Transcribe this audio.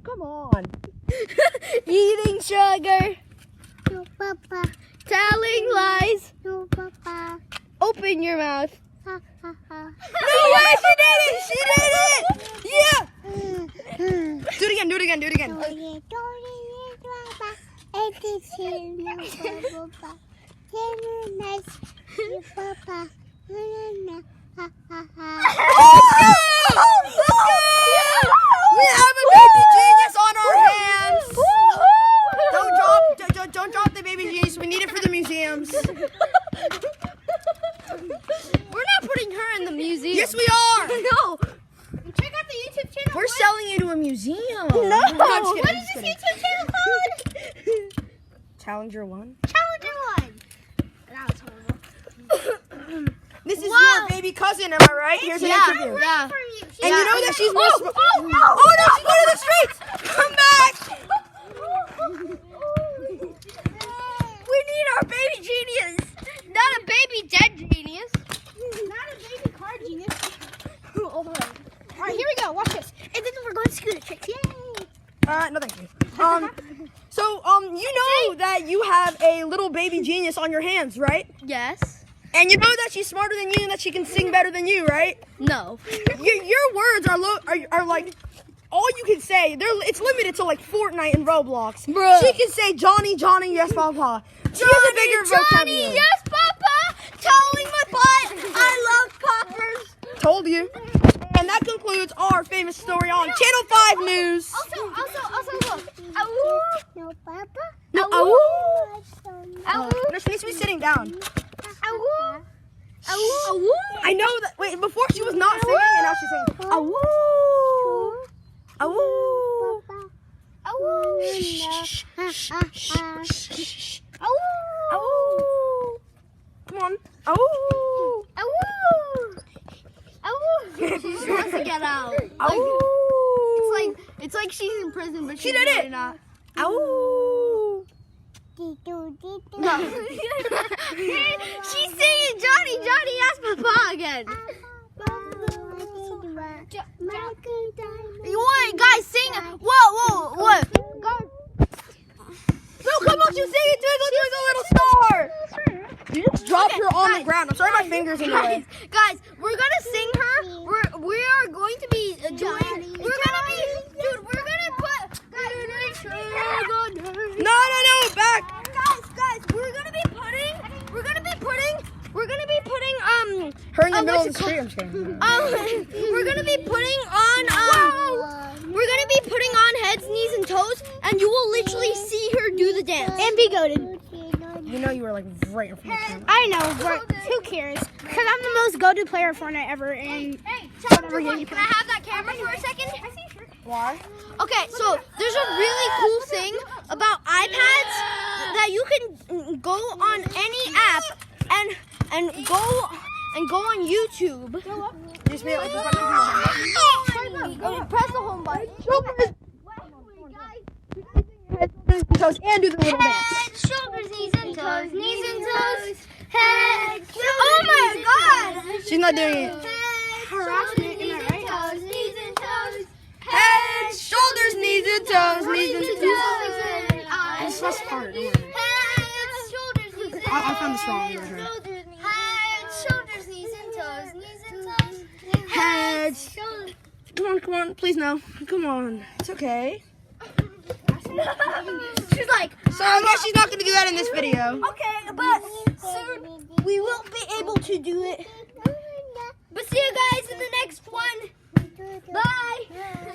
Come on. Eating sugar. No, Papa. Telling lies. No, Papa. Open your mouth. Ha, ha, ha. No way, she did it! She did it! Yeah! Do it again, do it again, do it again. We have a baby genius on our hands! Don't drop the baby genius, we need it for the museums. We're not putting her in the museum. Yes, we are! No. Check out the YouTube channel. We're selling you to a museum. No. What is this YouTube channel called? Challenger 1. Challenger 1. That was horrible. This is Wow. your baby cousin, am I right? Here's an interview. Yeah. And you know that she's more smart. Oh, no. Oh no, she's going to the streets! Come back! We need our baby genius. Not a baby dead genius. Not a baby car genius. All right, here we go. Watch this. And then we're going to scooter tricks. Yay! No thank you. You know that you have a little baby genius on your hands, right? Yes. And you know that she's smarter than you and that she can sing better than you, right? No. Your words are like all you can say. It's limited to like Fortnite and Roblox. Bruh. She can say Johnny, Johnny, yes, Papa. She has a bigger vocabulary. Yes, Papa. Towing my butt. I love poppers. Told you. And that concludes our famous story on Channel 5 News. Also, look. No, Papa. No, Ow. no, she needs to be sitting down. Ow. I know that. Wait, before she was not singing, and now she's singing. Awoo, awoo. Awoo. Come on. Awoo. She just wants to get out. Awoo. It's like she's in prison, but She she's did really it. not. Awoo. No. She's singing Johnny, Johnny, ask Papa again. You want guys sing? Whoa. Guys. No, come on, you sing it, Twinkle, Twinkle, Little Star. You just dropped her on the ground. I'm sorry, my fingers in the way. Guys, we're gonna sing her. We are going to be doing. We're gonna put. No, back. Guys, we're gonna be putting Her in the Oh, middle of what's the it street. I'm just kidding. we're gonna be putting on heads, knees, and toes, and you will literally see her do the dance. And be goated. You know you were like right in front of the camera. I know, but who cares? Because I'm the most goated player of Fortnite ever. And Hey, Challenger 1, can I have that camera for a second? Why? Okay, so there's a really cool thing about iPads that you can go on any app and go on YouTube. Just be like, Press the home button. Toes and do the little dance. Head, shoulders, knees and toes, knees and toes. Head, oh my God! She's not doing it. Harassment, knees and toes, knees and toes. Head, shoulders, knees and toes, knees and toes. Eyes. It's less hard. Don't worry. Head, shoulders, knees and toes. I found this wrong. Head, shoulders, knees and toes, knees and toes. Head. Shoulders. Come on, please no. Come on. It's okay. She's like, So I guess she's not going to do that in this video. okay, but soon we will be able to do it